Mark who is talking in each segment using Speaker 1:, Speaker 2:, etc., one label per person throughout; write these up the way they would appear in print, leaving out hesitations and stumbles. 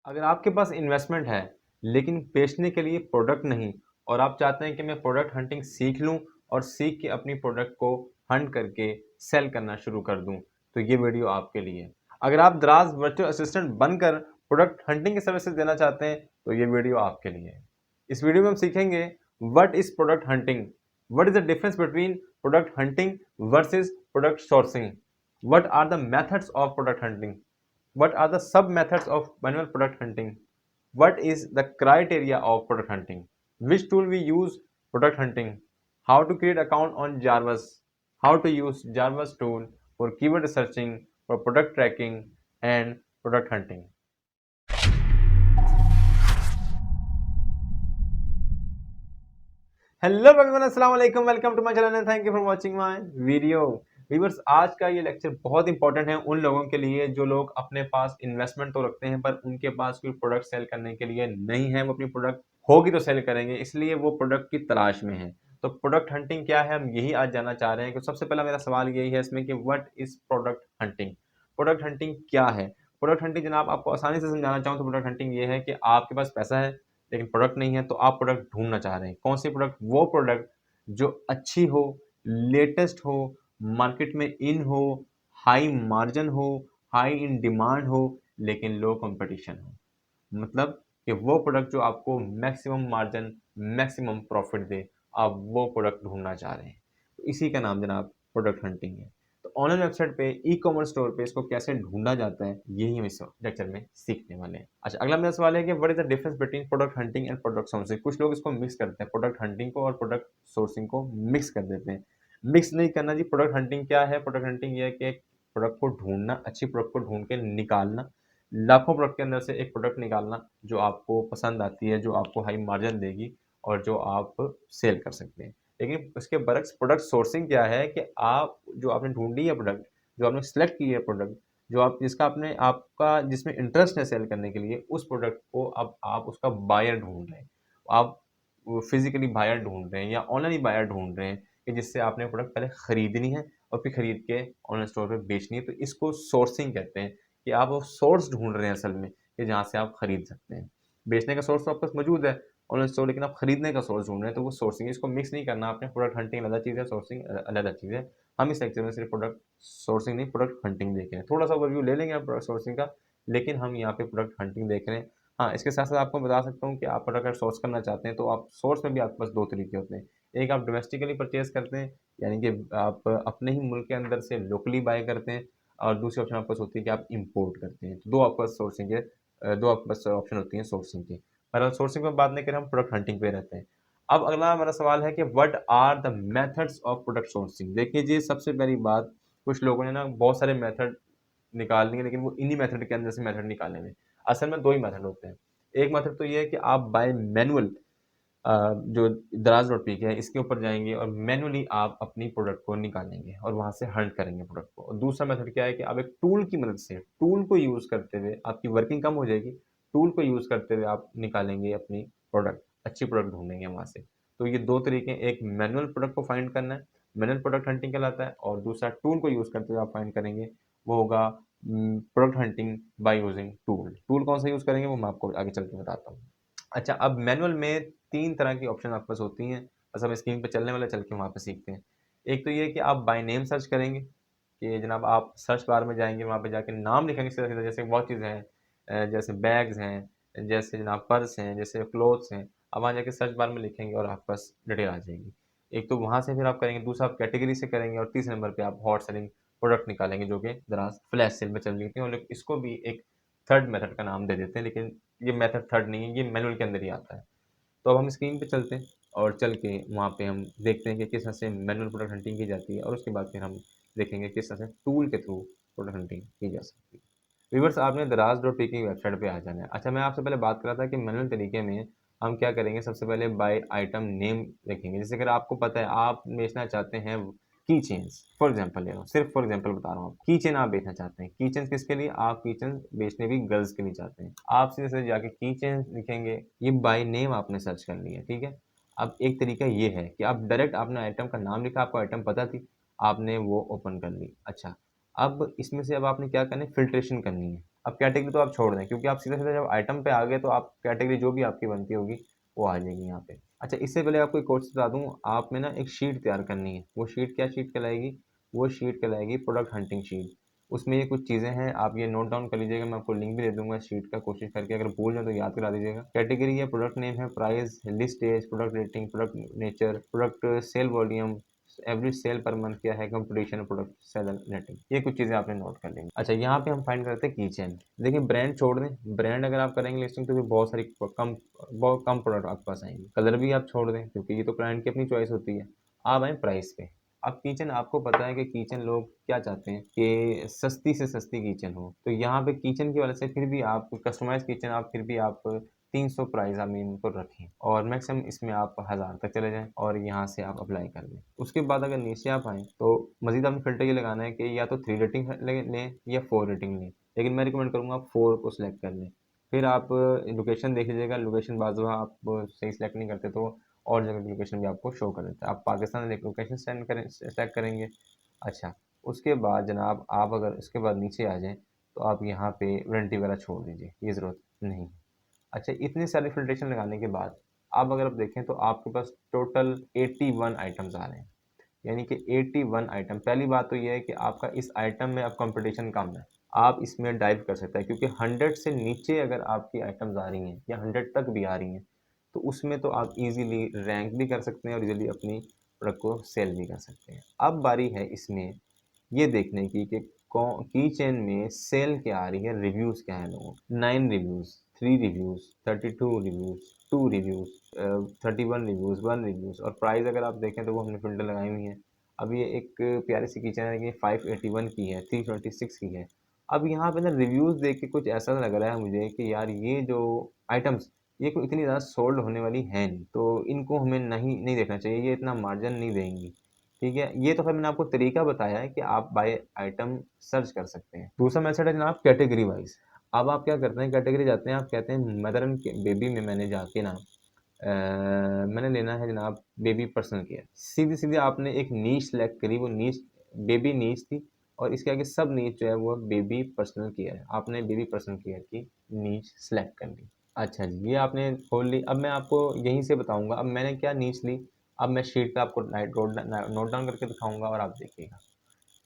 Speaker 1: अगर आपके पास इन्वेस्टमेंट है लेकिन बेचने के लिए प्रोडक्ट नहीं और आप चाहते हैं कि मैं प्रोडक्ट हंटिंग सीख लूं और सीख के अपनी प्रोडक्ट को हंट करके सेल करना शुरू कर दूं, तो ये वीडियो आपके लिए है। अगर आप दराज वर्चुअल असिस्टेंट बनकर प्रोडक्ट हंटिंग की सर्विसेज देना चाहते हैं तो ये वीडियो आपके लिए है। इस वीडियो में हम सीखेंगे what is product hunting, what is the difference between product hunting versus product sourcing, what are the methods of product hunting, what are the sub methods of manual product hunting, what is the criteria of product hunting, which tool we use product hunting, how to create account on Jarvis, how to use Jarvis tool for keyword searching, for product tracking and product hunting. Hello everyone, अस्सलाम वालेकुम, welcome to my channel and thank you for watching my video. Viewers, आज का ये lecture बहुत important है उन लोगों के लिए जो लोग अपने पास इन्वेस्टमेंट तो रखते हैं पर उनके पास कोई प्रोडक्ट सेल करने के लिए नहीं है। वो अपनी प्रोडक्ट होगी तो सेल करेंगे, इसलिए वो प्रोडक्ट की तलाश में है। तो प्रोडक्ट हंटिंग क्या है, हम यही आज जानना चाह रहे हैं। कि सबसे पहला मेरा सवाल यही है इसमें कि what is product hunting, product hunting क्या है। प्रोडक्ट हंटिंग जनाब आपको आसानी से समझाना चाहूँ तो प्रोडक्ट हंटिंग ये है कि आपके पास पैसा है लेकिन प्रोडक्ट नहीं है, तो आप प्रोडक्ट ढूंढना चाह रहे हैं। कौन सी प्रोडक्ट? वो प्रोडक्ट जो अच्छी हो, लेटेस्ट हो, मार्केट में इन हो, हाई मार्जिन हो, हाई इन डिमांड हो, लेकिन लो कंपटीशन हो। मतलब कि वो प्रोडक्ट जो आपको मैक्सिमम मार्जिन, मैक्सिमम प्रॉफिट दे, आप वो प्रोडक्ट ढूंढना चाह रहे हैं। तो इसी का नाम जनाब प्रोडक्ट हंटिंग है। तो ऑनलाइन वेबसाइट पे, ई कॉमर्स स्टोर पे इसको कैसे ढूंढा जाता है, यही हम इस लेक्चर में सीखने वाले हैं। अच्छा, अगला मेरा सवाल है कि what is the difference between product hunting and product sourcing. कुछ लोग इसको मिक्स करते हैं, प्रोडक्ट हंटिंग को और प्रोडक्ट सोर्सिंग को मिक्स कर देते हैं। मिक्स नहीं करना जी। प्रोडक्ट हंटिंग क्या है? प्रोडक्ट हंटिंग ये है कि एक प्रोडक्ट को ढूंढना, अच्छी प्रोडक्ट को ढूंढ के निकालना, लाखों प्रोडक्ट के अंदर से एक प्रोडक्ट निकालना जो आपको पसंद आती है, जो आपको हाई मार्जिन देगी और जो आप सेल कर सकते हैं। लेकिन उसके बरक्स प्रोडक्ट सोर्सिंग क्या है कि आप जो आपने ढूंढी है प्रोडक्ट, जो आपने सेलेक्ट की है प्रोडक्ट, जो आप जिसका आपने आपका जिसमें इंटरेस्ट है सेल करने के लिए, उस प्रोडक्ट को अब आप उसका बायर ढूंढ रहे हैं। आप फिजिकली बायर ढूंढ रहे हैं या ऑनलाइन बायर ढूंढ रहे हैं कि जिससे आपने प्रोडक्ट पहले खरीदनी है और फिर खरीद के ऑनलाइन स्टोर पे बेचनी है। तो इसको सोर्सिंग कहते हैं कि आप वो सोर्स ढूंढ रहे हैं असल में कि जहाँ से आप खरीद सकते हैं। बेचने का सोर्स तो आपके पास मौजूद है ऑनलाइन स्टोर, लेकिन आप खरीदने का सोर्स ढूंढ रहे हैं, तो वो सोर्सिंग है। इसको मिक्स नहीं करना आपने। प्रोडक्ट हंटिंग अलग चीज़ है, सोर्सिंग अलग चीज़ है। हम इस लेक्चर में सिर्फ प्रोडक्ट सोर्सिंग नहीं, प्रोडक्ट हंटिंग देख रहे हैं। थोड़ा सा ओवरव्यू ले लेंगे आप प्रोडक्ट सोर्सिंग का, लेकिन हम यहाँ पे प्रोडक्ट हंटिंग देख रहे हैं। हाँ, इसके साथ साथ आपको बता सकता हूँ कि आप प्रोडक्ट अगर सोर्स करना चाहते हैं तो आप सोर्स में भी आपके पास दो तरीके होते हैं। एक आप डोमेस्टिकली परचेज करते हैं, यानी कि आप अपने ही मुल्क के अंदर से लोकली बाय करते हैं, और दूसरी ऑप्शन आपके पास होती है कि आप इंपोर्ट करते हैं। तो दो आपके पास सोर्सिंग के दो आपके पास ऑप्शन होती हैं सोर्सिंग की। पर सोर्सिंग में बात नहीं करें, हम प्रोडक्ट हंटिंग पे रहते हैं। अब अगला हमारा सवाल है कि what are the methods of product sourcing. देखिए जी, सबसे पहली बात, कुछ लोगों ने ना बहुत सारे मेथड निकाल लिए, लेकिन वो इन्हीं मेथड के अंदर से मेथड निकालेंगे। असल में दो ही मेथड होते हैं। एक मेथड तो ये है कि आप बाय मैनुअल जो दराज डॉट पी के है इसके ऊपर जाएंगे और मैनुअली आप अपनी प्रोडक्ट को निकालेंगे और वहां से हंट करेंगे प्रोडक्ट को। और दूसरा मेथड क्या है कि आप एक टूल की मदद से, टूल को यूज करते हुए आपकी वर्किंग कम हो जाएगी, टूल को यूज करते हुए आप निकालेंगे अपनी प्रोडक्ट, अच्छी प्रोडक्ट ढूंढेंगे वहां से। तो ये दो तरीके, एक मैनुअल प्रोडक्ट को फाइंड करना है, मैनुअल प्रोडक्ट हंटिंग कहलाता है, और दूसरा टूल को यूज करते हुए आप फाइंड करेंगे, वो होगा product hunting by using tool. Tool कौन सा यूज करेंगे वो मैं आपको आगे चल के बताता हूँ। अच्छा, अब मैनुअल में तीन तरह की ऑप्शन आपके पास होती हैं। बस हम स्क्रीन पे चलने वाले चल के वहाँ पे सीखते हैं। एक तो ये कि आप बाय नेम सर्च करेंगे कि जनाब आप सर्च बार में जाएंगे, वहाँ पे जाके नाम लिखेंगे सीधा सीधा। जैसे बहुत चीज़ें हैं, जैसे बैग्स हैं, जैसे जनाब पर्स हैं, जैसे क्लोथ्स हैं। आप वहाँ जाके सर्च बार में लिखेंगे और आपके पास डिटेल आ जाएगी। एक तो वहाँ से फिर आप करेंगे, दूसरा आप कैटेगरी से करेंगे, और तीसरे नंबर पे आप हॉट सेलिंग प्रोडक्ट निकालेंगे जो कि दराज फ्लैश सेल में चल रही थी। और लोग इसको भी एक थर्ड मेथड का नाम दे देते हैं, लेकिन ये मेथड थर्ड नहीं है, ये मैनुअल के अंदर ही आता है। तो अब हम स्क्रीन पे चलते हैं और चल के वहाँ पे हम देखते हैं कि किस तरह से मैनुअल प्रोडक्ट हंटिंग की जाती है, और उसके बाद फिर हम देखेंगे किस तरह से टूल के थ्रू प्रोडक्ट हंटिंग की जा सकती है। व्यूअर्स, आपने दराज डॉट पी की वेबसाइट पे आ जाना है। अच्छा, मैं आपसे पहले बात कर रहा था कि मैनुअल तरीके में हम क्या करेंगे। सबसे पहले बाय आइटम नेम लिखेंगे। जैसे अगर आपको पता है आप बेचना चाहते हैं की चेन्स, फॉर एग्जाम्पल ले रहा हूँ, सिर्फ फॉर एग्जाम्पल बता रहा हूँ, की चेन आप बेचना चाहते हैं। की चेन किसके लिए? आप की चेन बेचने भी गर्ल्स के लिए चाहते हैं। आप सीधे सीधे जाके की चेन लिखेंगे, ये बाय नेम आपने सर्च कर लिया, ठीक है। अब एक तरीका ये है कि आप डायरेक्ट आपने आइटम का नाम लिखा, आपको आइटम पता थी, आपने वो ओपन कर ली। अच्छा, अब इसमें से अब आपने क्या करना है, फिल्ट्रेशन करनी है। अब कैटेगरी तो आप छोड़ दें, क्योंकि आप सीधा सीधा जब आइटम पे आ गए तो आप कैटेगरी जो भी आपकी बनती होगी वो आ जाएगी यहाँ पे। अच्छा, इससे पहले आपको एक कोर्स बता दूँ, आप में ना एक शीट तैयार करनी है। वो शीट क्या शीट कहलाएगी? वो शीट कहलाएगी प्रोडक्ट हंटिंग शीट। उसमें ये कुछ चीज़ें हैं, आप ये नोट डाउन कर लीजिएगा, मैं आपको लिंक भी दे दूंगा शीट का, कोशिश करके अगर भूल जाए तो याद करा दीजिएगा। कैटेगरी है, प्रोडक्ट नेम है, price, list age, product rating, product nature, product sale volume, average sale per month क्या है, कंपटीशन, प्रोडक्ट सेलर रेटिंग, ये कुछ चीज़ें आपने नोट कर लेंगे। अच्छा, यहाँ पे हम फाइंड करते हैं की चेन। देखिए ब्रांड छोड़ दें, ब्रांड अगर आप करेंगे लिस्टिंग तो फिर बहुत कम प्रोडक्ट आपके पास आएंगे। कलर भी आप छोड़ दें, क्योंकि ये तो क्लाइंट की अपनी चॉइस होती है। आप आए प्राइस पे। अब किचन, आपको पता है कि किचन लोग क्या चाहते हैं कि सस्ती से सस्ती किचन हो, तो यहाँ पे किचन की वजह से फिर भी आप कस्टमाइज किचन, आप फिर भी आप 300 प्राइस आप इनको रखें और मैक्सिमम इसमें आप 1000 तक चले जाएं और यहाँ से आप अप्लाई कर दें। उसके बाद अगर नीचे आप आएँ तो मजीद आपने फिल्टर ये लगाना है कि या तो 3 रेटिंग लें या 4 रेटिंग लें, लेकिन मैं रिकमेंड करूँगा 4 को सिलेक्ट कर लें। फिर आप लोकेशन देख लीजिएगा, लोकेशन बाज़ दफ़ा आप सही सेलेक्ट नहीं करते तो और जगह की लोकेशन भी आपको शो कर देता है। आप पाकिस्तान लोकेशन सेलेक्ट करेंगे। अच्छा, उसके बाद जनाब आप अगर उसके बाद नीचे आ जाएँ तो आप यहाँ पे वारंटी वगैरह छोड़ दीजिए, ये ज़रूरत नहीं। अच्छा, इतनी सारी फ़िल्ट्रेशन लगाने के बाद अब अगर आप देखें तो आपके पास टोटल 81 आइटम्स आ रहे हैं, यानी कि 81 आइटम। पहली बात तो ये है कि आपका इस आइटम में अब कंपटीशन कम है, आप इसमें डाइव कर सकते हैं, क्योंकि 100 से नीचे अगर आपकी आइटम्स आ रही हैं या 100 तक भी आ रही हैं तो उसमें तो आप इजीली रैंक भी कर सकते हैं और इजीली अपनी प्रोडक्ट को सेल भी कर सकते हैं। अब बारी है इसमें ये देखने की कि की चेन में सेल क्या आ रही है, रिव्यूज़ क्या है लोगों के। 9 reviews, 3 reviews, 32 reviews, 2 reviews, 31 reviews, 1 reviews और प्राइस अगर आप देखें तो वो हमने फ़िल्टर लगाई हुई है। अब ये एक प्यारी सी किचन है, ये 581 की है, 326 की है। अब यहाँ पे ना रिव्यूज़ देख के कुछ ऐसा लग रहा है मुझे कि यार ये जो आइटम्स, ये कोई इतनी ज़्यादा सोल्ड होने वाली है नहीं, तो इनको हमें नहीं देखना चाहिए, ये इतना मार्जिन नहीं देंगी। ठीक है, ये तो फिर मैंने आपको तरीका बताया है कि आप बाय आइटम सर्च कर सकते हैं। दूसरा मेथड है जनाब कैटेगरी वाइज। अब आप क्या करते हैं, कैटेगरी जाते हैं, आप कहते हैं मदर एंड बेबी में मैंने जाके ना मैंने लेना है जनाब बेबी पर्सनल केयर। सीधी सीधी आपने एक नीश सेलेक्ट करी, वो नीश बेबी नीश थी और इसके आगे सब नीच जो है वो बेबी पर्सनल केयर है। आपने बेबी पर्सनल केयर की नीच सेलेक्ट कर ली। अच्छा जी, ये आपने खोल ली। अब मैं आपको यहीं से बताऊंगा अब मैंने क्या नीच ली। अब मैं शीट पे आपको नोट डाउन करके दिखाऊंगा और आप देखिएगा।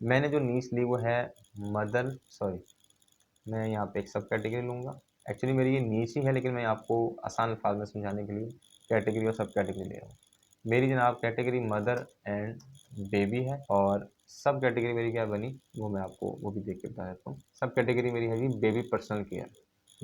Speaker 1: मैंने जो नीच ली वो है मदर, सॉरी, मैं यहाँ पे एक सब कैटेगरी लूँगा। एक्चुअली मेरी ये नीच ही है, लेकिन मैं आपको आसान अल्फाज में समझाने के लिए कैटेगरी और सब कैटेगरी ले रहा हूँ। मेरी जनाब कैटेगरी मदर एंड बेबी है और सब कैटेगरी मेरी क्या बनी वो मैं आपको वो भी देख के बता देता हूँ। सब कैटेगरी मेरी है जी baby personal care,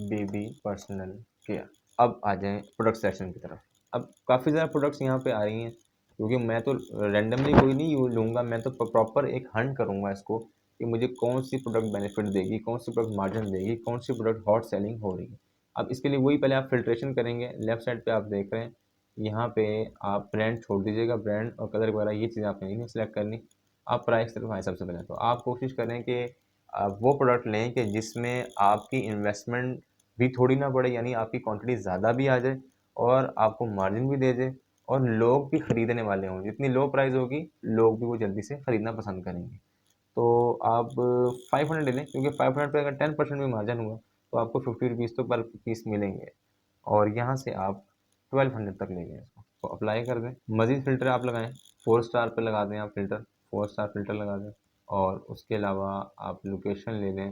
Speaker 1: baby personal care. अब आ जाएँ प्रोडक्ट सेक्शन की तरफ। अब काफ़ी ज़्यादा प्रोडक्ट्स यहाँ पे आ रही हैं, क्योंकि मैं तो रैंडमली कोई नहीं लूँगा, मैं तो प्रॉपर एक हंट करूँगा इसको कि मुझे कौन सी प्रोडक्ट बेनिफिट देगी, कौन सी प्रोडक्ट मार्जिन देगी, कौन सी प्रोडक्ट हॉट सेलिंग हो रही है। अब इसके लिए वही पहले आप फिल्ट्रेशन करेंगे। लेफ्ट साइड पे आप देख रहे हैं, यहाँ पे आप ब्रांड छोड़ दीजिएगा, ब्रांड और कलर वगैरह ये चीज़ें आपने नहीं सेलेक्ट करनी। आप प्राइस सिर्फ आए सबसे पहले तो आप कोशिश करें कि वो प्रोडक्ट लें कि जिसमें आपकी इन्वेस्टमेंट भी थोड़ी ना पड़े, यानी आपकी क्वांटिटी ज़्यादा भी आ जाए और आपको मार्जिन भी दे दे और लोग भी खरीदने वाले हों। जितनी लो प्राइस होगी लोग भी वो जल्दी से खरीदना पसंद करेंगे। तो आप 500 ले लें, क्योंकि 500 पे अगर 10% भी मार्जिन हुआ तो आपको 50 रुपीज़ तो पर पीस मिलेंगे और यहाँ से आप 1200 तक ले गए इसको तो अप्लाई कर दें। मज़ीद फ़िल्टर आप लगाएं, 4 स्टार पे लगा दें आप फ़िल्टर, 4 स्टार फ़िल्टर लगा दें और उसके अलावा आप लोकेशन ले लें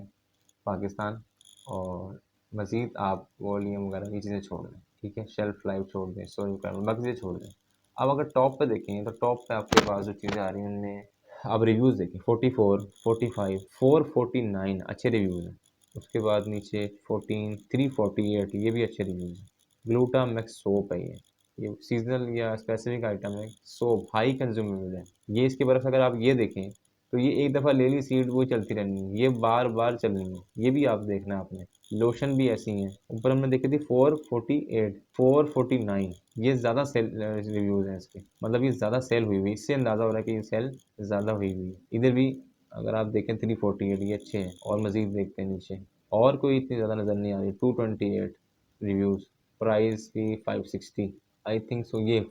Speaker 1: पाकिस्तान और मज़ीद आप वॉल्यूम वगैरह ये चीज़ें छोड़ दें। ठीक है, शेल्फ लाइफ छोड़ दें, स्टोरेज रिक्वायरमेंट बाकी चीज़ें छोड़ दें। अब अगर टॉप पे देखें तो टॉप पे आपके पास जो चीज़ें आ रही हैं उनमें अब रिव्यूज़ देखिए 44, 45, 449 अच्छे रिव्यूज़ हैं। उसके बाद नीचे 14, 348 ये भी अच्छे रिव्यूज़ हैं। ग्लूटामैक्स सोप है ये सीज़नल या स्पेसिफिक आइटम है। सोप हाई कंज्यूमेबल है। ये इसके बरस अगर आप ये देखें तो ये एक दफ़ा ले ली सीड वो चलती रहनी है, ये बार-बार चलनी है। ये भी आप देखना आपने। लोशन भी ऐसी हैं। ऊपर हमने देखी थी 448, 449 ये ज़्यादा सेल रिव्यूज़ हैं इसके। मतलब ये ज़्यादा सेल हुई हुई, इससे अंदाज़ा हो रहा है कि ये सेल ज़्यादा हुई हुई है। इधर भी अगर आप देखें 348 ये अच्छे हैं और मज़ीद देखते हैं नीचे और कोई इतनी ज़्यादा नज़र नहीं आ रही। 228 रिव्यूज़, प्राइस भी 560 आई थिंक सो। ये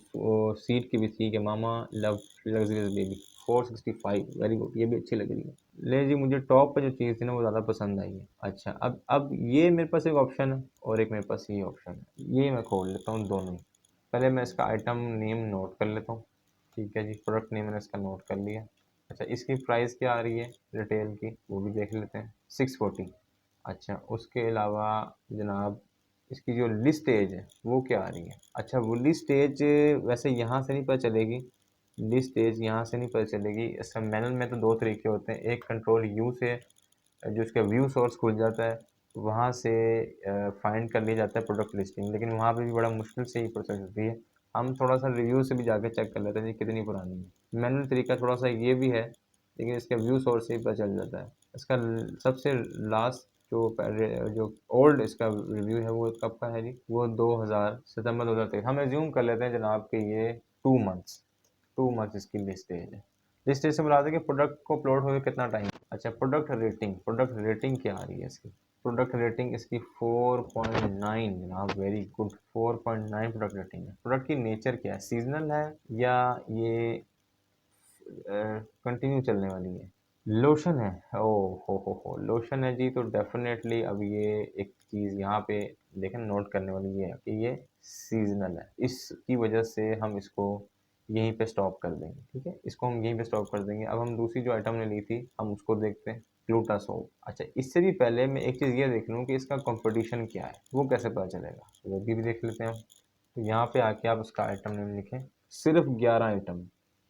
Speaker 1: सीट की भी थी कि मामा love luxurious baby 465, very good, ये भी अच्छी लग रही है। ले जी, मुझे टॉप पे जो चीज़ थी ना वो ज़्यादा पसंद आई है। अच्छा, अब ये मेरे पास एक ऑप्शन है और एक मेरे पास ये ऑप्शन है, ये मैं खोल लेता हूँ दोनों ही। पहले मैं इसका आइटम नेम नोट कर लेता हूँ। ठीक है जी, प्रोडक्ट नेम मैंने इसका नोट कर लिया। अच्छा, इसकी प्राइस क्या आ रही है रिटेल की, वो भी देख लेते हैं, 640। अच्छा, उसके अलावा जनाब इसकी जो लिस्ट एज है वो क्या आ रही है। अच्छा, वो लिस्ट एज वैसे यहाँ से नहीं पता चलेगी, लिस्ट एज यहाँ से नहीं पता चलेगी। इसका मैनुअल में तो दो तरीके होते हैं, एक कंट्रोल यू से जो इसका व्यू सोर्स खुल जाता है वहाँ से फाइंड कर लिया जाता है प्रोडक्ट लिस्टिंग, लेकिन वहाँ पे भी बड़ा मुश्किल से ही प्रोसेस होती है। हम थोड़ा सा रिव्यू से भी जाके चेक कर लेते हैं जी कितनी पुरानी है। मैनुअल तरीका थोड़ा सा ये भी है, लेकिन इसका व्यू सोर्स से ही पता चल जाता है। इसका सबसे लास्ट जो ओल्ड इसका रिव्यू है वो कब का है जी, वो 2000 सितंबर 2023। हम एज्यूम कर लेते हैं जनाब कि ये 2 मंथ्स इसकी लिस्टेज है। लिस्टेज से बुलाते हैं कि प्रोडक्ट को अपलोड हुए कितना टाइम। अच्छा, प्रोडक्ट रेटिंग क्या आ रही है इसकी। प्रोडक्ट रेटिंग इसकी 4.9 जनाब, वेरी गुड, 4.9 प्रोडक्ट रेटिंग है। प्रोडक्ट की नेचर क्या है, सीजनल है या ये कंटिन्यू चलने वाली है। लोशन है, ओ हो लोशन है जी, तो डेफिनेटली अब ये एक चीज़ यहाँ पे देखें नोट करने वाली ये है कि ये सीजनल है, इसकी वजह से हम इसको यहीं पे स्टॉप कर देंगे। ठीक है, इसको हम यहीं पे स्टॉप कर देंगे। अब हम दूसरी जो आइटम ने ली थी हम उसको देखते हैं, ग्लूटासोल। अच्छा, इससे भी पहले मैं एक चीज़ ये देख लूँ कि इसका कंपटीशन क्या है, वो कैसे पता चलेगा, वो भी देख लेते हैं हम। तो यहाँ पे आके आप उसका आइटम नेम लिखें, सिर्फ 11 आइटम।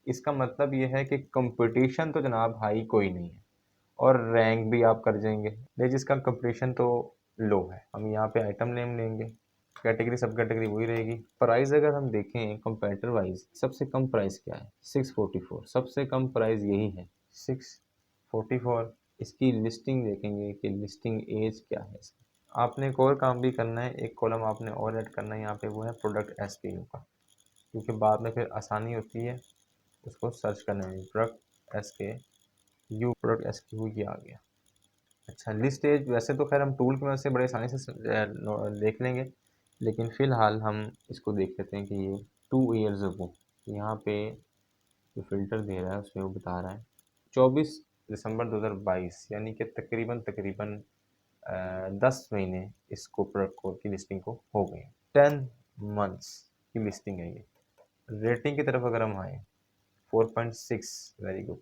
Speaker 1: इसका मतलब ये है कि कंपटीशन तो जनाब हाई कोई नहीं है और रैंक भी आप कर जाएंगे, लेकिन जिसका कंपटीशन तो लो है। हम यहाँ पे आइटम नेम लेंगे, कैटेगरी सब कैटेगरी वही रहेगी। प्राइस अगर हम देखें कंपेरेटर वाइज, सबसे कम प्राइस क्या है, 644, सबसे कम प्राइस यही है 644। इसकी लिस्टिंग देखेंगे कि लिस्टिंग एज क्या है इसकी। आपने एक और काम भी करना है, एक कॉलम आपने और ऐड करना है यहाँ पे, वो है प्रोडक्ट एसकेयू का, क्योंकि बाद में फिर आसानी होती है उसको सर्च करने में। प्रोडक्ट एसकेयू, प्रोडक्ट एसकेयू ये आ गया। अच्छा, लिस्ट एज वैसे तो खैर हम टूल की मदद से बड़े आसानी से देख लेंगे, लेकिन फ़िलहाल हम इसको देख लेते हैं कि ये 2 ईयर्स अगो, यहाँ पे जो फ़िल्टर दे रहा है उसमें वो बता रहा है 24 दिसंबर 2022, यानी कि तकरीबन तकरीबन 10 महीने इसको प्रोडक्ट कोड की लिस्टिंग को हो गए, 10 मंथ्स की लिस्टिंग है ये। रेटिंग की तरफ अगर हम आए, 4.6, वेरी गुड,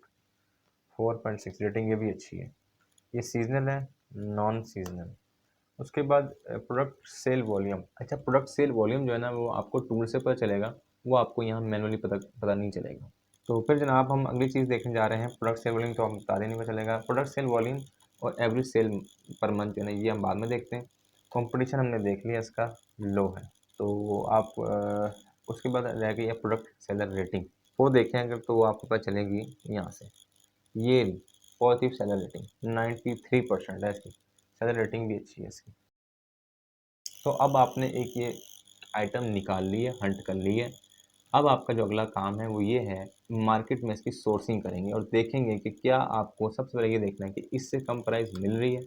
Speaker 1: 4.6 रेटिंग, ये भी अच्छी है। ये सीजनल है, नॉन सीजनल। उसके बाद प्रोडक्ट सेल वॉल्यूम। अच्छा, प्रोडक्ट सेल वॉल्यूम जो है ना वो आपको टूल से पता चलेगा, वो आपको यहाँ मैनुअली पता नहीं चलेगा। तो फिर जनाब हम अगली चीज़ देखने जा रहे हैं, प्रोडक्ट सेल वॉल्यूम तो हम बता दें नहीं पता चलेगा। प्रोडक्ट सेल वॉल्यूम और एवरेज सेल पर मंथ जो है ना ये हम बाद में देखते हैं। कंपटीशन हमने देख लिया, इसका लो है। तो आप उसके बाद रह गई है प्रोडक्ट सेलर रेटिंग, वो देखें अगर तो वो आपको पता चलेगी यहाँ से। ये पॉजिटिव सेलर रेटिंग 93% है इसकी, सेलर रेटिंग भी अच्छी है इसकी। तो अब आपने एक ये आइटम निकाल ली है, हंट कर ली है। अब आपका जो अगला काम है वो ये है, मार्केट में इसकी सोर्सिंग करेंगे और देखेंगे कि क्या आपको सबसे पहले ये देखना है कि इससे कम प्राइस मिल रही है।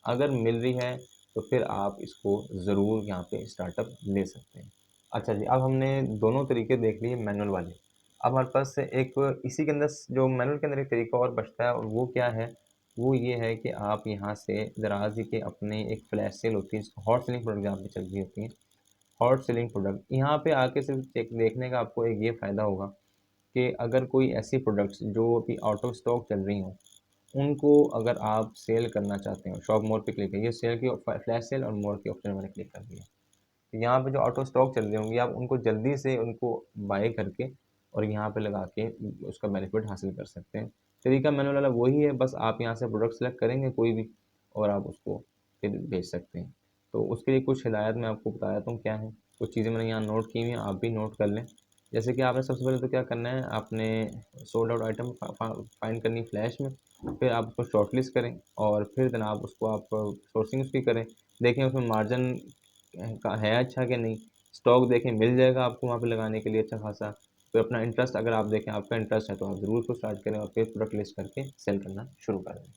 Speaker 1: अगर मिल रही है तो फिर आप इसको ज़रूर यहाँ पे स्टार्टअप ले सकते हैं। अच्छा जी, अब हमने दोनों तरीके देख लिए मैनुअल वाले। अब हमारे पास एक इसी के अंदर जो मैनुअल के अंदर एक तरीका और बचता है, और वो क्या है, वो ये है कि आप यहाँ से दराज के अपने एक फ्लैश सेल होती है जिसको हॉट सेलिंग प्रोडक्ट जहाँ पे चल रही होती है, हॉट सेलिंग प्रोडक्ट यहाँ पे आके सिर्फ चेक देखने का आपको एक ये फ़ायदा होगा कि अगर कोई ऐसी प्रोडक्ट्स जो अभी आउट ऑफ स्टॉक चल रही हों, उनको अगर आप सेल करना चाहते हो, शॉप मोर पे क्लिक करिए, सेल की फ्लैश सेल और मोर के ऑप्शन मैंने क्लिक कर दिया। तो यहाँ पे जो आउट ऑफ स्टॉक चल रही होंगी आप उनको जल्दी से उनको बाय करके और यहाँ पे लगा के उसका बेनिफिट हासिल कर सकते हैं। तरीका मैनुअल वाला वही है, बस आप यहाँ से प्रोडक्ट सेलेक्ट करेंगे कोई भी और आप उसको फिर बेच सकते हैं। तो उसके लिए कुछ हिदायत मैं आपको बता देता हूँ क्या है। कुछ चीज़ें मैंने यहाँ नोट की हुई हैं, आप भी नोट कर लें। जैसे कि आपने सबसे पहले तो क्या करना है, आपने सोल्ड आउट आइटम फाइंड करनी फ्लैश में, फिर आप उसको शॉर्टलिस्ट करें और फिर देन आप उसको आप सोर्सिंग उसकी करें, देखें उसमें मार्जिन का है अच्छा कि नहीं, स्टॉक देखें मिल जाएगा आपको वहाँ पे लगाने के लिए अच्छा खासा। फिर अपना इंटरेस्ट अगर आप देखें आपका इंटरेस्ट है तो आप ज़रूर उसको स्टार्ट करें और फिर प्रोडक्ट लिस्ट करके सेल करना शुरू कर दें।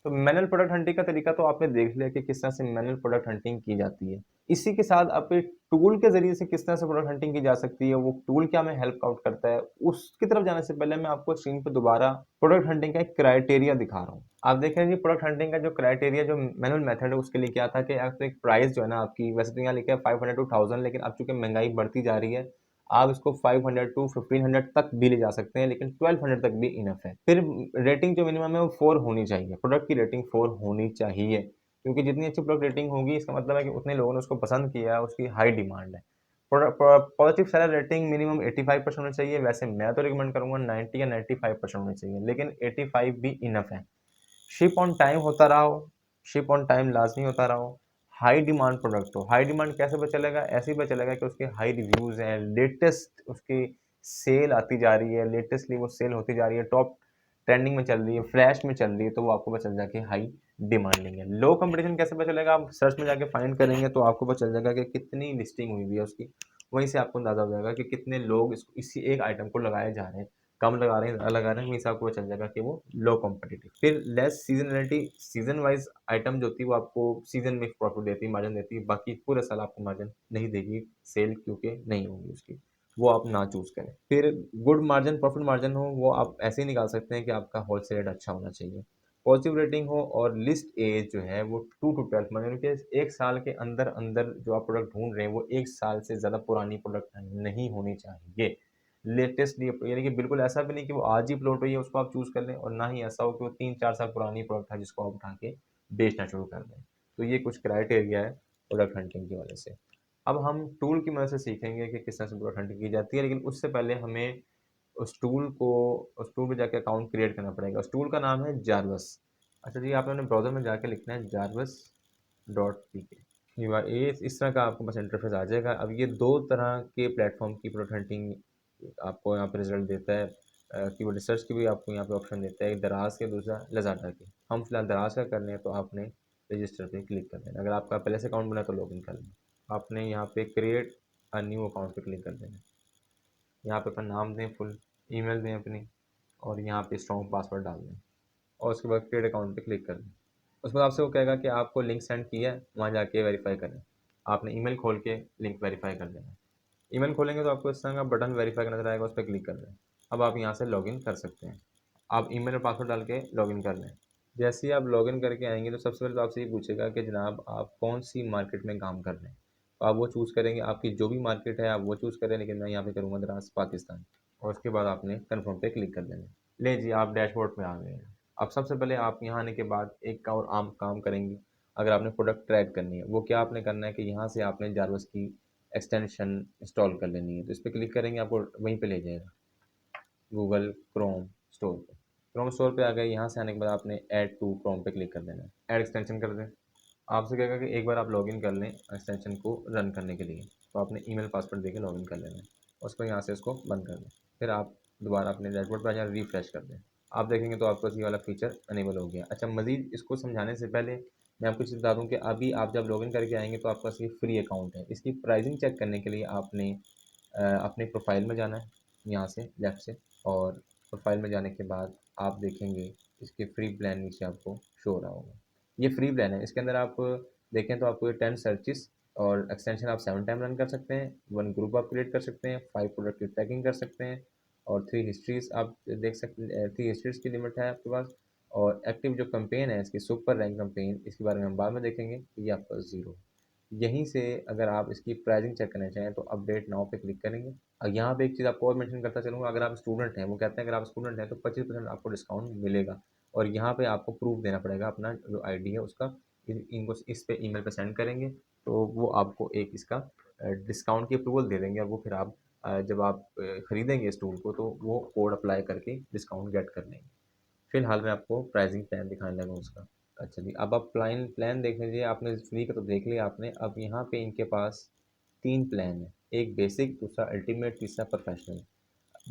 Speaker 1: तो मैनुअल प्रोडक्ट हंटिंग का तरीका तो आपने देख लिया कि किस तरह से मैनुअल प्रोडक्ट हंटिंग की जाती है। इसी के साथ आप एक टूल के ज़रिए से किस तरह से प्रोडक्ट हंटिंग की जा सकती है, वो टूल क्या हमें हेल्प आउट करता है, उसकी तरफ जाने से पहले मैं आपको स्क्रीन पे दोबारा प्रोडक्ट हंटिंग का एक क्राइटेरिया दिखा रहा हूँ। आप देख रहे हैं कि प्रोडक्ट हंटिंग का जो क्राइटेरिया जो मैनुअल मेथड है उसके लिए क्या था कि आपको एक प्राइस जो है ना आपकी, वैसे तो यहाँ लिखा है 500 टू 1000, लेकिन अब चूंकि महंगाई बढ़ती जा रही है आप इसको 500 टू 1500 तक भी ले जा सकते हैं, लेकिन 1200 तक भी इनफ है। फिर रेटिंग जो मिनिमम है वो 4 होनी चाहिए, प्रोडक्ट की रेटिंग 4 होनी चाहिए, क्योंकि जितनी अच्छी प्रोडक्ट रेटिंग होगी इसका मतलब है कि उतने लोगों ने उसको पसंद किया है, उसकी हाई डिमांड है। पॉजिटिव सेलर रेटिंग मिनिमम 85% होनी चाहिए, वैसे मैं तो रिकमेंड करूंगा 90 या 95% होनी चाहिए, लेकिन 85 भी इनफ है। शिप ऑन टाइम होता रहा हो, शिप ऑन टाइम लाजमी होता रहा हो, हाई डिमांड प्रोडक्ट हो। हाई डिमांड कैसे पता चलेगा? ऐसे ही पता चलेगा कि उसके हाई रिव्यूज़ हैं, लेटेस्ट उसकी सेल आती जा रही है, लेटेस्टली वो सेल होती जा रही है, टॉप ट्रेंडिंग में चल रही है, फ्लैश में चल रही है, तो वो आपको पता चल जाएगा कि हाई डिमांडिंग है। लो कंपटीशन कैसे पता चलेगा? आप सर्च में जाके फाइंड करेंगे तो आपको पता चल जाएगा कि कितनी लिस्टिंग हुई हुई है उसकी, वहीं से आपको अंदाजा हो जाएगा कि कितने लोग इसी एक आइटम को लगाए जा रहे हैं, कम लगा रहे हैं, ज़्यादा लगा रहे हैं, वहीं से आपको चल जाएगा कि वो लो कॉम्पिटिटिव। फिर less seasonality, season wise item जो होती है वो आपको सीजन में प्रॉफिट देती है, मार्जिन देती है, बाकी पूरे साल आपको मार्जिन नहीं देगी सेल, क्योंकि नहीं होगी उसकी, वो आप ना चूज करें। फिर गुड मार्जिन, प्रॉफिट मार्जिन हो, वो आप ऐसे ही निकाल सकते हैं कि आपका होलसेल रेट अच्छा होना चाहिए, पॉजिटिव रेटिंग हो, और लिस्ट एज जो है वो 2 to 12 मंथ, यानी कि 1 साल के अंदर अंदर जो आप प्रोडक्ट ढूंढ रहे हैं वो 1 साल से ज़्यादा पुरानी प्रोडक्ट नहीं होनी चाहिए। लेटेस्ट नहीं, यानी कि बिल्कुल ऐसा भी नहीं कि वो आज ही अपलोड हुई है उसको आप चूज़ कर लें, और ना ही ऐसा हो कि वो 3-4 साल पुरानी प्रोडक्ट है जिसको आप उठा के बेचना शुरू कर दें। तो ये कुछ क्राइटेरिया है प्रोडक्ट हंटिंग की वजह से। अब हम टूल की मदद से सीखेंगे कि किस तरह से प्रोडक्ट हंटिंग की जाती है, लेकिन उससे पहले हमें उस टूल पे जाके अकाउंट क्रिएट करना पड़ेगा। उस टूल का नाम है जारवस। अच्छा जी, आपने अपने ब्राउज़र में जाके लिखना है jarvas.pk। ये इस तरह का आपको बस इंटरफेस आ जाएगा। अब ये 2 तरह के प्लेटफ़ॉर्म की प्रोडक्ट हंटिंग आपको यहाँ पे रिज़ल्ट देता है। कीवर्ड रिसर्च की भी आपको यहाँ पे ऑप्शन देता है, एक दराज़ के, दूसरा लज़ाटा के। हम फिलहाल दराज़ का कर रहे हैं, तो आपने रजिस्टर पे क्लिक कर देना। अगर आपका पहले से अकाउंट बना है तो लॉगिन कर लें। आपने यहाँ पे क्रिएट अ न्यू अकाउंट पे क्लिक कर देना। यहाँ पे अपना नाम दें, फुल ईमेल दें अपनी, और यहाँ पे स्ट्रॉन्ग पासवर्ड डाल दें, और उसके बाद क्रिएट अकाउंट पे क्लिक कर दें। उसके बाद आपसे वो कहेगा कि आपको लिंक सेंड किया है, वहाँ जाके वेरीफाई करें। आपने ईमेल खोल के लिंक वेरीफाई कर देना। ईमेल खोलेंगे तो आपको इस तरह का बटन वेरीफाई का नजर आएगा, उस पर क्लिक कर दें। अब आप यहाँ से लॉगिन कर सकते हैं। आप ईमेल और पासवर्ड डाल के लॉगिन कर लें। जैसे ही आप लॉगिन करके आएंगे तो सबसे पहले तो आपसे ये पूछेगा कि जनाब आप कौन सी मार्केट में काम कर रहे हैं, तो आप वो चूज़ करेंगे, आपकी जो भी मार्केट है आप वो चूज़ करें, लेकिन मैं यहाँ पे करूँगा दराज पाकिस्तान, और उसके बाद आपने कन्फर्म पे क्लिक कर देना। ले जी, आप डैशबोर्ड पे आ गए हैं। अब सबसे पहले आप यहाँ आने के बाद एक और आम काम करेंगे। अगर आपने प्रोडक्ट ट्रैक करनी है, वो क्या आपने करना है कि यहाँ से आपने जारवस की एक्सटेंशन इंस्टॉल कर लेनी है। तो इस पर क्लिक करेंगे, आपको वहीं पे ले जाएगा गूगल क्रोम स्टोर पे। क्रोम स्टोर पे आ गए, यहाँ से आने के बाद आपने ऐड टू क्रोम पे क्लिक कर देना है, ऐड एक्सटेंशन कर दें। आपसे कहेगा कि एक बार आप लॉगिन कर लें एक्सटेंशन को रन करने के लिए, तो आपने ईमेल पासवर्ड देके लॉगिन कर लेना है, उसको यहाँ से इसको बंद कर दें। फिर आप दोबारा अपने डैशबोर्ड पर आ जाए, रिफ्रेश कर दें। आप देखेंगे तो आपको ये वाला फीचर अनेबल हो गया। अच्छा, मज़ीद इसको समझाने से पहले मैं आपको चीज़ बता दूँ कि अभी आप जब लॉगिन करके आएंगे तो आपका ये फ्री अकाउंट है। इसकी प्राइसिंग चेक करने के लिए आपने अपने प्रोफाइल में जाना है, यहाँ से लेफ़्ट से, और प्रोफाइल में जाने के बाद आप देखेंगे इसके फ्री प्लान नीचे आपको शो हो रहा होगा। ये फ्री प्लान है, इसके अंदर आप देखें तो आपको 10 सर्चिस और एक्सटेंशन आप 7 टाइम रन कर सकते हैं, 1 ग्रुप आप क्रिएट कर सकते हैं, 5 प्रोडक्ट की ट्रैकिंग कर सकते हैं, और 3 हिस्ट्रीज आप देख सकते हैं। 3 हिस्ट्रीज की लिमिट है आपके पास, और एक्टिव जो कैंपेन है इसकी सुपर रैंक कैंपेन, इसके बारे में हम बाद में देखेंगे, ये आपका 0। यहीं से अगर आप इसकी प्राइसिंग चेक करना चाहें तो अपडेट नाउ पे क्लिक करेंगे। यहाँ पे एक चीज़ आपको और मेंशन करता चलूँगा, अगर आप स्टूडेंट हैं, वो कहते हैं अगर आप स्टूडेंट हैं तो 25% आपको डिस्काउंट मिलेगा, और यहाँ पे आपको प्रूफ देना पड़ेगा अपना जो आईडी है उसका। इनको इस पे ईमेल पे सेंड करेंगे तो वो आपको एक इसका डिस्काउंट की अप्रूवल दे देंगे, और वो फिर आप जब आप खरीदेंगे इस टूल को तो वो कोड अप्लाई करके डिस्काउंट गेट कर लेंगे। फिलहाल मैं आपको प्राइसिंग प्लान दिखाने लगा उसका। अच्छा जी, अब आप प्लान प्लान देख लीजिए। आपने फ्री का तो देख लिया आपने, अब यहाँ पे इनके पास 3 प्लान है, एक बेसिक, दूसरा अल्टीमेट, तीसरा प्रोफेशनल।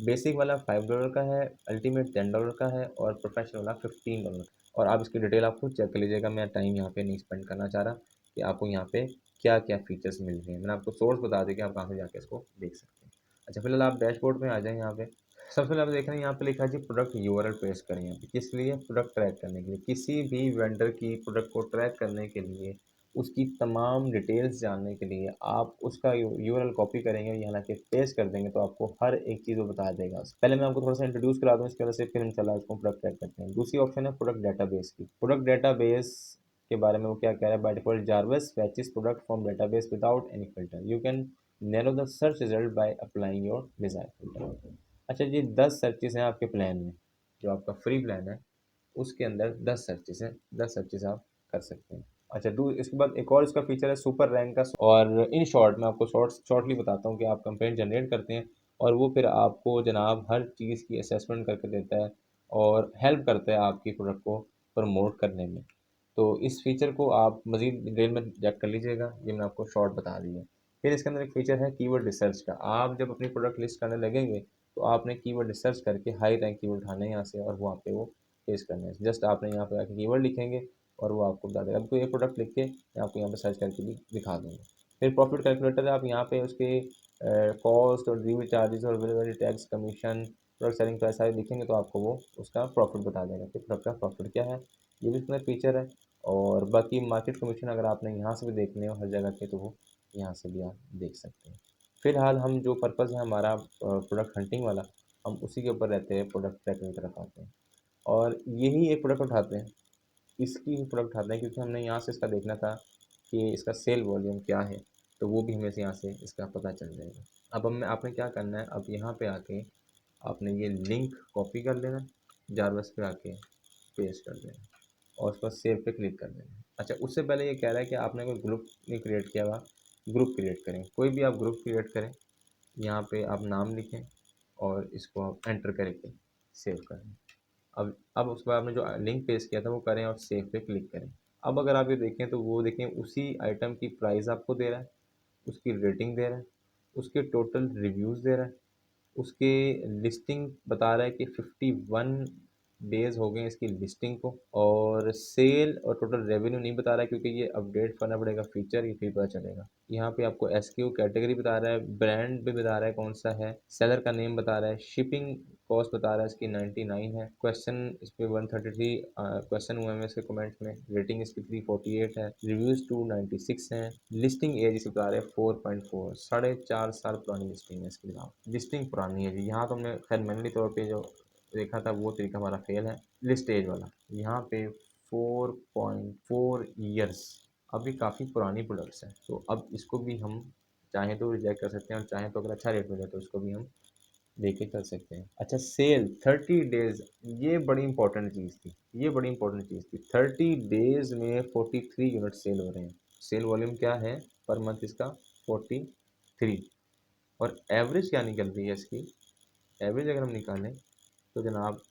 Speaker 1: बेसिक वाला $5 का है, अल्टीमेट $10 का है, और प्रोफेशनल वाला $15। और आप इसकी डिटेल आप खुद चेक कर लीजिएगा, मैं टाइम यहाँ पे नहीं स्पेंड करना चाह रहा कि आपको यहाँ पे क्या क्या फीचर्स मिल रहे हैं। मैंने आपको सोर्स बता दिया कि आप कहाँ से जाके इसको देख सकते हैं। अच्छा, फिलहाल आप डैशबोर्ड में आ जाएँ यहाँ पे। सबसे पहले आप देख रहे हैं यहाँ पे लिखा है जी प्रोडक्ट यूआरएल पेस्ट करें। यहाँ पे किस लिए? प्रोडक्ट ट्रैक करने के लिए। किसी भी वेंडर की प्रोडक्ट को ट्रैक करने के लिए, उसकी तमाम डिटेल्स जानने के लिए आप उसका यूआरएल कॉपी करेंगे, यहाँ के पेस्ट कर देंगे तो आपको हर एक चीज़ वो बता देगा। पहले मैं आपको थोड़ा सा इंट्रोड्यूस करा दूँ, इसके वजह से फिर इंशाल्लाह उसको प्रोडक्ट ट्रैक करते हैं। दूसरी ऑप्शन है प्रोडक्ट डेटाबेस की। प्रोडक्ट डेटाबेस के बारे में वो क्या कह रहा है? By default Jarvis fetches product from database without any filter. You can narrow the search result by applying your desire filter. अच्छा जी, 10 सर्चेस हैं आपके प्लान में, जो आपका फ्री प्लान है उसके अंदर 10 सर्चेस हैं, 10 सर्चेस आप कर सकते हैं। अच्छा, इसके बाद एक और इसका फीचर है सुपर रैंक का। और इन शॉर्ट मैं आपको शॉर्टली बताता हूँ कि आप कंपेन जनरेट करते हैं और वो फिर आपको जनाब हर चीज़ की असेसमेंट करके देता है और हेल्प करता है आपकी प्रोडक्ट को प्रमोट करने में। तो इस फीचर को आप मज़ीद डिटेल में चेक कर लीजिएगा, ये मैंने आपको शॉर्ट बता दी है। फिर इसके अंदर एक फीचर है कीवर्ड रिसर्च का। आप जब अपनी प्रोडक्ट लिस्ट करने लगेंगे तो आपने कीवर्ड रिसर्च करके हाई रैंक कीवर्ड उठाने हैं यहाँ से और वहाँ पे वो पेस्ट करने हैं। जस्ट आपने यहाँ पे आके कीवर्ड लिखेंगे और वो आपको बता देगा। आपको ये प्रोडक्ट लिख के मैं आपको यहाँ पे सर्च करके भी दिखा दूँगा। फिर प्रॉफिट कैलकुलेटर है, आप यहाँ पे उसके कॉस्ट और डिलीवरी चार्जेस और delivery tax, commission, product selling price सारे लिखेंगे तो आपको वो उसका प्रॉफिट बता देगा कि प्रोडक्ट का प्रॉफिट क्या है। ये भी इसमें फीचर है। और बाकी मार्केट कमीशन अगर आपने यहाँ से भी देखने हो हर जगह के तो वो यहाँ से भी आप देख सकते हैं। फिलहाल हम जो पर्पज़ है हमारा प्रोडक्ट हंटिंग वाला, हम उसी के ऊपर रहते हैं, प्रोडक्ट ट्रैकिंग की तरफ आते हैं और यही एक प्रोडक्ट उठाते हैं, इसकी ही प्रोडक्ट उठाते हैं क्योंकि हमने यहाँ से इसका देखना था कि इसका सेल वॉल्यूम क्या है, तो वो भी हमें से यहाँ से इसका पता चल जाएगा। अब हमें आपने क्या करना है, अब यहाँ पे आके आपने ये लिंक कॉपी कर लेना, जारवस पे आके पेस्ट कर देना और उस पर सेव पे क्लिक कर देना। अच्छा, उससे पहले ये कह रहा है कि आपने कोई ग्रुप नहीं क्रिएट किया हुआ, ग्रुप क्रिएट करें। कोई भी आप ग्रुप क्रिएट करें, यहाँ पे आप नाम लिखें और इसको आप एंटर करके सेव करें। अब उसके बाद आपने जो लिंक पेस्ट किया था वो करें और सेव पे क्लिक करें। अब अगर आप ये देखें तो वो देखें उसी आइटम की प्राइस आपको दे रहा है, उसकी रेटिंग दे रहा है, उसके टोटल रिव्यूज़ दे रहा है, उसके लिस्टिंग बता रहा है कि 51 डेज़ हो गए इसकी लिस्टिंग को, और सेल और टोटल रेवेन्यू नहीं बता रहा है क्योंकि ये अपडेट करना पड़ेगा फीचर, ये फिर पता चलेगा। यहाँ पे आपको एसक्यू कैटेगरी बता रहा है, ब्रांड भी बता रहा है कौन सा है, सेलर का नेम बता रहा है, शिपिंग कॉस्ट बता रहा है इसकी 99 है, क्वेश्चन इस पर 133 क्वेश्चन हुए हैं इसके कमेंट्स में, रेटिंग इसकी 348 है, रिव्यूज़ 296 हैं, लिस्टिंग एज इसे बता रहे हैं 4.4, 4.5 साल पुरानी लिस्टिंग है इसके खिलाफ। लिस्टिंग पुरानी है जी। यहाँ तो हमने खैर मैनुअली तौर पे जो देखा था वो तरीका हमारा फेल है। लिस्ट एज वाला यहाँ पे 4.4 ईयर्स, अभी काफ़ी पुरानी प्रोडक्ट्स हैं, तो अब इसको भी हम चाहें तो रिजेक्ट कर सकते हैं और चाहें तो अगर अच्छा रेट मिले तो इसको भी हम देके कर सकते हैं। अच्छा, सेल 30 डेज़, ये बड़ी इंपॉर्टेंट चीज़ थी, ये बड़ी इंपॉर्टेंट चीज़ थी। 30 डेज़ में 43 यूनिट सेल हो रहे हैं। सेल वॉल्यूम क्या है पर मंथ इसका? 43। और एवरेज क्या निकल रही है इसकी? एवरेज अगर हम निकालें तो जनाब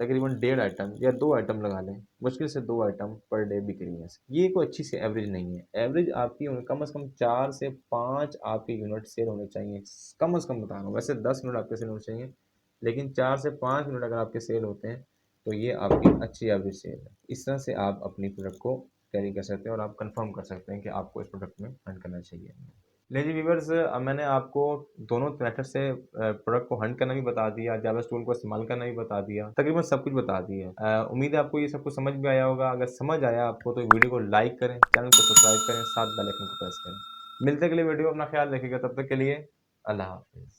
Speaker 1: तकरीबन 1.5 आइटम या 2 आइटम लगा लें, मुश्किल से 2 आइटम पर डे बिक रही है। ये कोई अच्छी सी एवरेज नहीं है। एवरेज आपकी कम से कम 4 से 5 आपके यूनिट सेल होने चाहिए, कम से कम बता रहा हूँ। वैसे 10 यूनिट आपके सेल होने चाहिए, लेकिन 4 से 5 यूनिट अगर आपके सेल होते हैं तो ये आपकी अच्छी एवरेज सेल है। इस तरह से आप अपनी प्रोडक्ट को कैरी कर सकते हैं और आप कंफर्म कर सकते हैं कि आपको इस प्रोडक्ट में हंट करना चाहिए। ले जी व्यूवर्स, अब मैंने आपको दोनों मेथड से प्रोडक्ट को हंट करना भी बता दिया, जावास टूल को इस्तेमाल करना भी बता दिया, तकरीबन सब कुछ बता दिया। उम्मीद है आपको ये सब कुछ समझ भी आया होगा। अगर समझ आया आपको तो वीडियो को लाइक करें, चैनल को सब्सक्राइब करें, साथ बेल आइकन को प्रेस करें। मिलते अगले वीडियो, अपना ख्याल रखिएगा, तब तक के लिए अल्लाह हाफिज़।